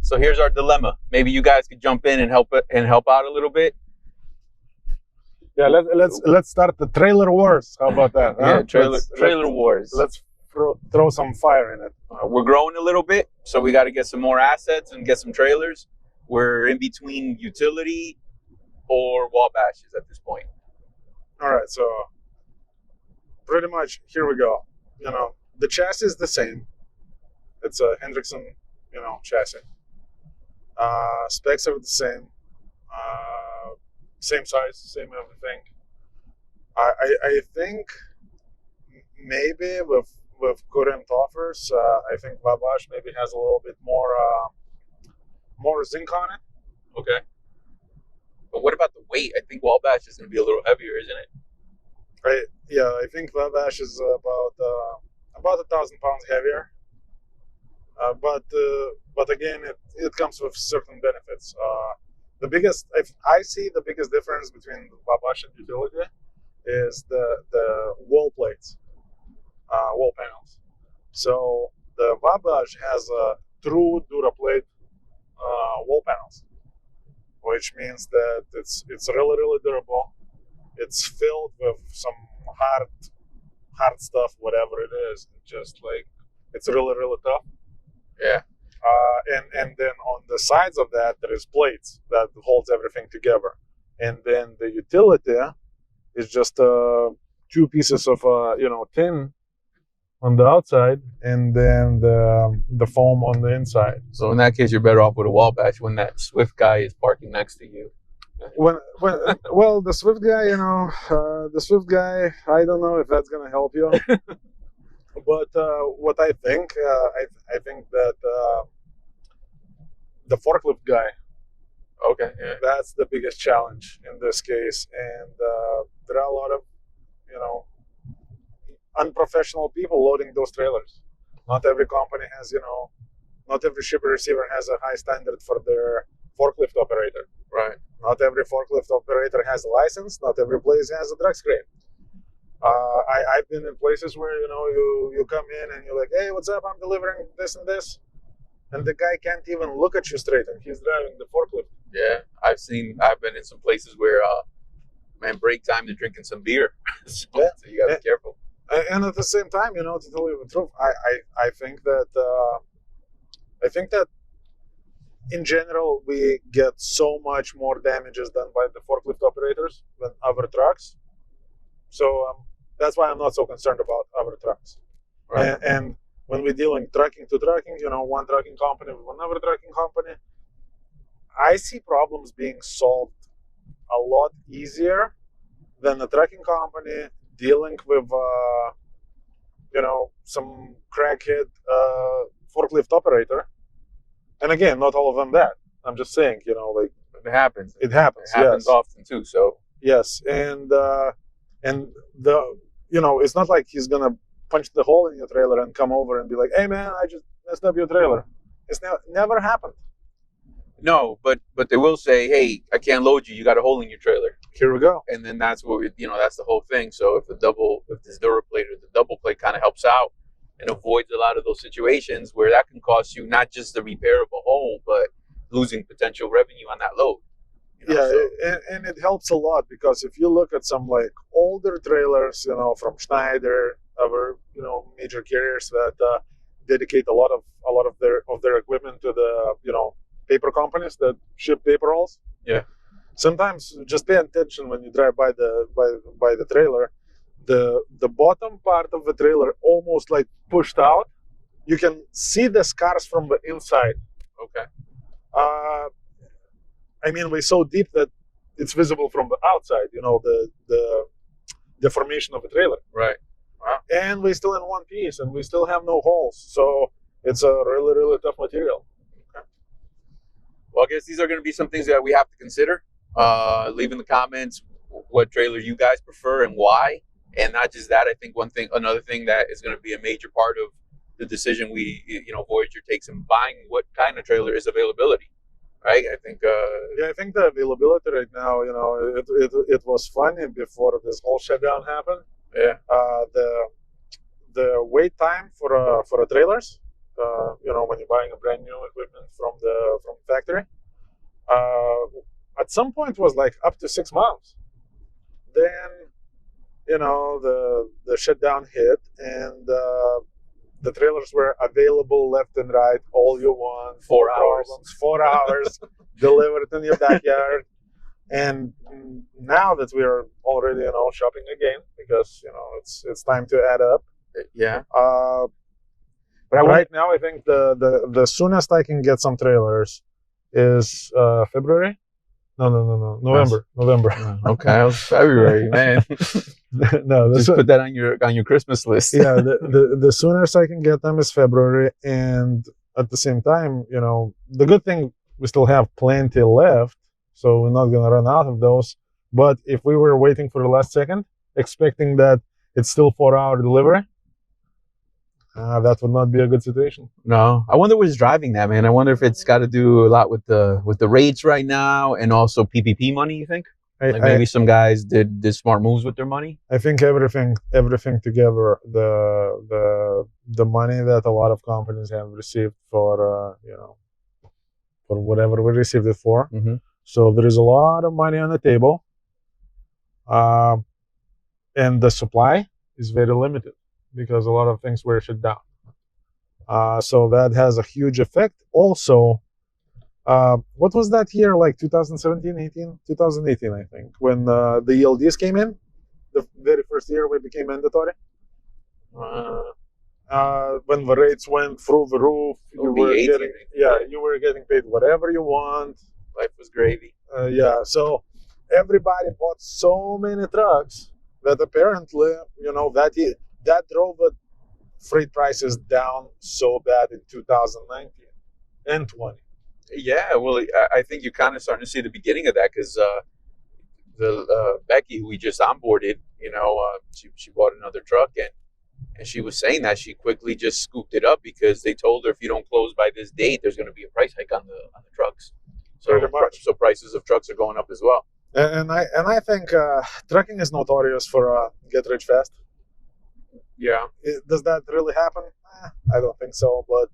So here's our dilemma. Maybe you guys could jump in and help out a little bit. Yeah, let's start the trailer wars. How about that? Yeah, Huh? trailer wars. Let's throw some fire in it. We're growing a little bit, so we got to get some more assets and get some trailers. We're in between utility or Wabashes at this point. All right, so pretty much here we go. You know, the chassis is the same. It's a Hendrickson, chassis. Specs are the same. Same size, same everything. I think maybe with current offers, I think Wabash maybe has a little bit more zinc on it. Okay. But what about the weight? I think Wabash is going to be a little heavier, isn't it? I think Wabash is about 1,000 pounds heavier. But again, it comes with certain benefits. I see the biggest difference between Wabash and Utility is the wall plates, wall panels. So the Wabash has a true DuraPlate wall panels, which means that it's really, really durable. It's filled with some hard stuff, whatever it is. It's really, really tough. Yeah. And then on the sides of that, there is plates that holds everything together. And then the Utility is just two pieces of tin on the outside, and then the foam on the inside. So in that case, you're better off with a Wabash when that Swift guy is parking next to you. Well, the Swift guy, I don't know if that's gonna help you. But what I think that the forklift guy, okay, yeah. That's the biggest challenge in this case, and there are a lot of unprofessional people loading those trailers. Not every company has, not every shipper receiver has a high standard for their forklift operator. Right. Not every forklift operator has a license. Not every place has a drag screen. I've been in places where you come in and you're like, hey, what's up? I'm delivering this and this, and the guy can't even look at you straight, and he's driving the forklift. Yeah, I've been in some places where break time they're drinking some beer. So you gotta be careful. And at the same time, to tell you the truth, I think that in general we get so much more damages done by the forklift operators than other trucks. So that's why I'm not so concerned about other trucks. Right. And when we're dealing trucking to trucking, one trucking company with another trucking company, I see problems being solved a lot easier than a trucking company dealing with, some crackhead forklift operator. And again, not all of them that. I'm just saying, it happens. It happens. It happens often too. So yes, and it's not like he's gonna punch the hole in your trailer and come over and be like, "Hey man, I just messed up your trailer." It's never happened. No, but they will say, "Hey, I can't load you. You got a hole in your trailer." Here we go. And then that's what that's the whole thing. So if this DuraPlate or the double plate kind of helps out and avoids a lot of those situations where that can cost you not just the repair of a hole, but losing potential revenue on that load. And it helps a lot, because if you look at some like older trailers, from Schneider, other major carriers that dedicate a lot of their equipment to the paper companies that ship paper rolls. Yeah. Sometimes just pay attention when you drive by the trailer. The bottom part of the trailer almost like pushed out. You can see the scars from the inside. Okay. We're so deep that it's visible from the outside, the deformation of the trailer. Right. Wow. And we're still in one piece, and we still have no holes. So it's a really, really tough material. Okay. Well, I guess these are going to be some things that we have to consider. Leave in the comments what trailer you guys prefer and why. And not just that, I think another thing that is going to be a major part of the decision Voyager takes in buying what kind of trailer is availability. Right, I think. I think the availability right now, it was funny before this whole shutdown happened. Yeah. The wait time for trailers, when you're buying a brand new equipment from factory. At some point, was like up to 6 months. Then, the shutdown hit, and the trailers were available left and right, all you want, 4 hours. problems, 4 hours, delivered in your backyard. And now that we are already, shopping again, because it's time to add up. Yeah. But right now, I think the soonest I can get some trailers is February. No, November. Okay, it was February, man. No, just put that on your Christmas list. Yeah, the soonest I can get them is February, and at the same time, the good thing, we still have plenty left, so we're not gonna run out of those. But if we were waiting for the last second, expecting that it's still 4-hour delivery, that would not be a good situation. No, I wonder what's driving that, man. I wonder if it's got to do a lot with the rates right now, and also PPP money. You think? Maybe some guys did smart moves with their money. I think everything together, the money that a lot of companies have received for for whatever we received it for. Mm-hmm. So there is a lot of money on the table, and the supply is very limited because a lot of things were shut down. So that has a huge effect. Also, what was that year, like 2017, 18? 2018, I think, when the ELDs came in, the very first year we became mandatory. When the rates went through the roof, you were getting paid whatever you want. Life was gravy. So everybody bought so many trucks that apparently, that drove the freight prices down so bad in 2019 and 20. Yeah, well, I think you're kind of starting to see the beginning of that, because Becky, who we just onboarded, she bought another truck, and she was saying that she quickly just scooped it up because they told her, if you don't close by this date, there's going to be a price hike on the trucks. So prices of trucks are going up as well. And I think trucking is notorious for get rich fast. Yeah. Does that really happen? I don't think so. But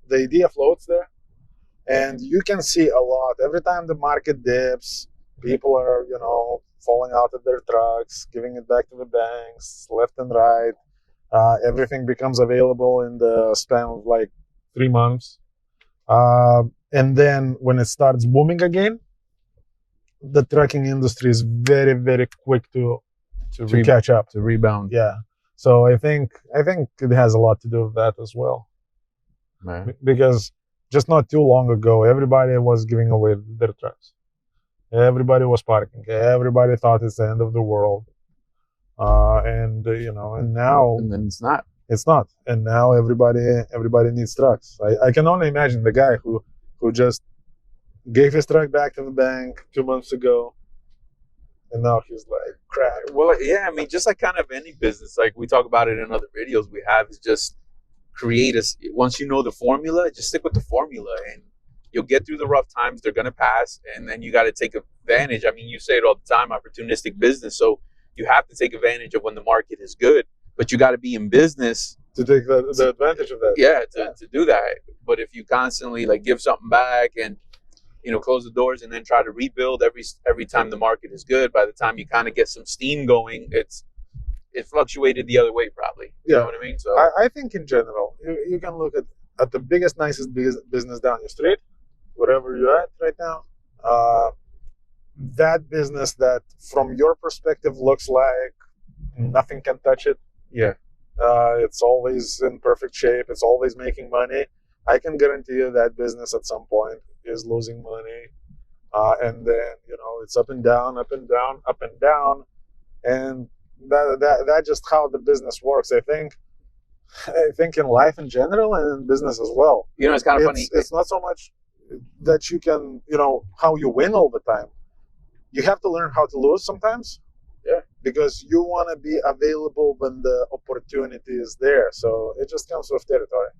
the idea floats there, and you can see a lot. Every time the market dips, people are falling out of their trucks, giving it back to the banks left and right. Everything becomes available in the span of like 3 months. And then when it starts booming again, the trucking industry is very, very quick to catch up, to rebound. Yeah. So I think it has a lot to do with that as well. Man. Because just not too long ago, everybody was giving away their trucks. Everybody was parking. Everybody thought it's the end of the world. And now, and then it's not. It's not. And now everybody needs trucks. I can only imagine the guy who just gave his truck back to the bank 2 months ago, and now he's like, crap. Well, yeah, I mean, just like kind of any business, like we talk about it in other videos we have, is just once you know the formula, just stick with the formula, and you'll get through the rough times. They're going to pass, and then you got to take advantage. I mean, you say it all the time, opportunistic business. So you have to take advantage of when the market is good, but you got to be in business to take the advantage of that. Yeah, to do that. But if you constantly like give something back and close the doors and then try to rebuild every time the market is good, by the time you kind of get some steam going, it fluctuated the other way probably. You know what I mean? So I think in general, you can look at the biggest, nicest business down your street, wherever you're at right now. That business that from your perspective looks like nothing can touch it. Yeah. It's always in perfect shape. It's always making money. I can guarantee you that business at some point is losing money. And then, it's up and down, up and down, up and down. And that just how the business works. I think in life in general and in business as well. It's kind of funny. It's not so much that you can, how you win all the time. You have to learn how to lose sometimes. Yeah. Because you want to be available when the opportunity is there. So it just comes with territory.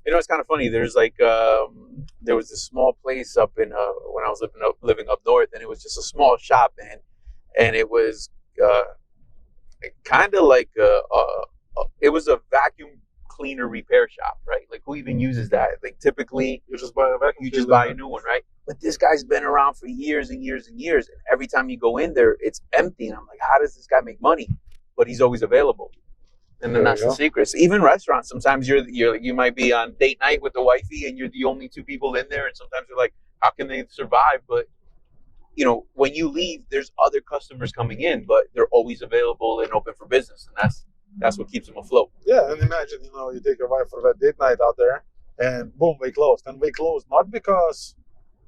It's kind of funny. There's like there was this small place up in when I was living up north, and it was just a small shop, and it was kind of like it was a vacuum cleaner repair shop, right? Like, who even uses that? Like, typically you just buy a vacuum. You just buy a new one, right? but this guy's been around for years and years and years. And every time you go in there, it's empty. And I'm like, how does this guy make money? But he's always available. And then that's the secret. So even restaurants, sometimes you might be on date night with the wifey and you're the only two people in there. And sometimes you're like, how can they survive? But you know, when you leave, there's other customers coming in, but they're always available and open for business. And that's what keeps them afloat. Yeah, and imagine, you know, you take your wife for that date night out there and boom, we closed. And we closed not because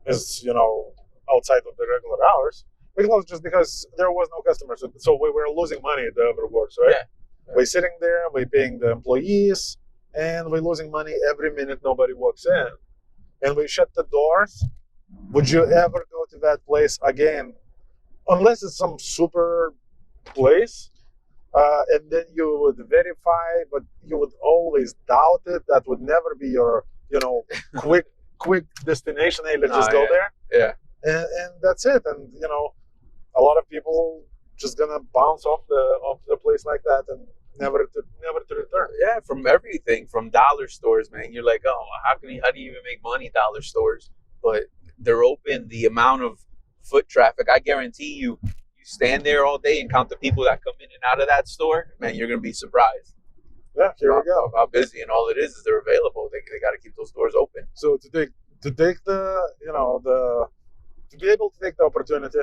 it's, you know, outside of the regular hours. We closed just because there was no customers. So we were losing money at the other works, right? Yeah. We're sitting there, we're paying the employees, and we're losing money every minute nobody walks in. And we shut the doors. Would you ever go to that place again? Unless it's some super place, and then you would verify, but you would always doubt it. That would never be your, you know, quick destination. Hey, let's just go there. Yeah. And that's it. And you know, a lot of people just gonna bounce off the place like that and never to return. Yeah, from everything, from dollar stores, man. You're like, oh, how do you even make money, dollar stores? But they're open. The amount of foot traffic, I guarantee you stand there all day and count the people that come in and out of that store, man, you're gonna be surprised. Yeah, here we go. How busy, and all it is they're available. They got to keep those doors open. So to take the, you know, to be able to take the opportunity,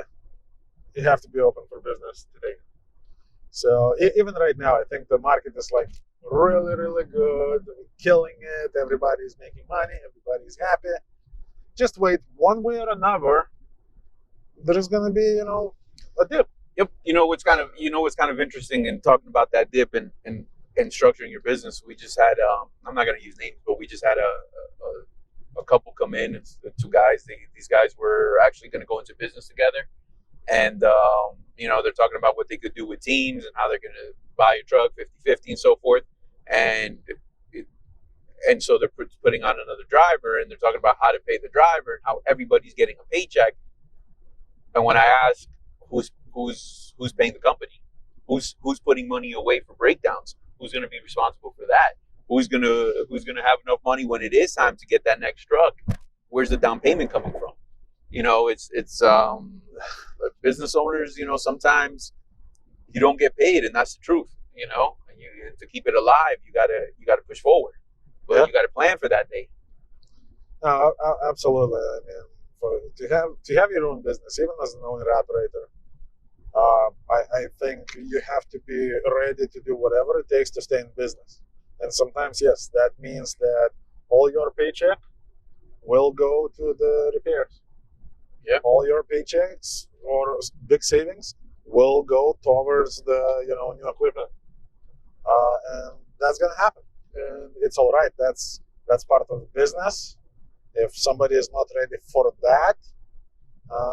you have to be open for business today. So even right now, I think the market is like really, really good. We're killing it. Everybody's making money. Everybody's happy. Just wait, one way or another, there's gonna be, you know, a dip. Yep. You know what's kind of interesting in talking about that dip and structuring your business. We just had I'm not gonna use names, but we just had a couple come in. It's the two guys. These guys were actually going to go into business together, and you know, they're talking about what they could do with teams and how they're going to buy a truck 50-50 and so forth. And so they're putting on another driver, and they're talking about how to pay the driver and how everybody's getting a paycheck. And when I ask who's paying the company, who's putting money away for breakdowns, who's going to be responsible for that? Who's gonna have enough money when it is time to get that next truck? Where's the down payment coming from? You know, it's business owners. You know, sometimes you don't get paid, and that's the truth. You know, and to keep it alive, you gotta push forward, but you gotta plan for that day. Absolutely. I mean, to have your own business, even as an owner operator, I think you have to be ready to do whatever it takes to stay in business. And sometimes, yes, that means that all your paycheck will go to the repairs. Yeah. All your paychecks or big savings will go towards the, you know, new equipment. And that's gonna happen. And it's all right. That's part of the business. If somebody is not ready for that,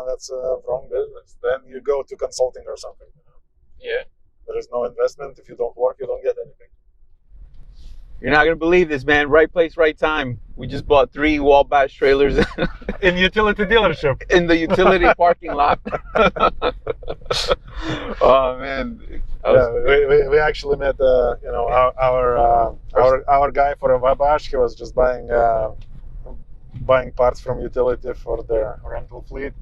that's a wrong business. Then you go to consulting or something. You know? Yeah. There is no investment. If you don't work, you don't get anything. You're not gonna believe this, man. Right place, right time. We just bought 3 Wabash trailers in utility dealership in the utility parking lot. Oh man! We actually met you know, our guy for a Wabash. He was just buying parts from utility for their rental fleet,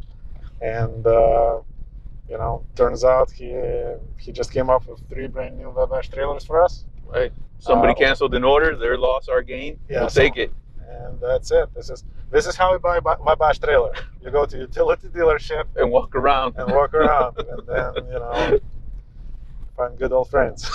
and you know, turns out he just came up with 3 brand new Wabash trailers for us. Right. Somebody canceled an order. Their loss, our gain. Yeah, we'll take it. And that's it. This is how we buy Wabash trailer. You go to utility dealership and walk around, and then, you know, find good old friends.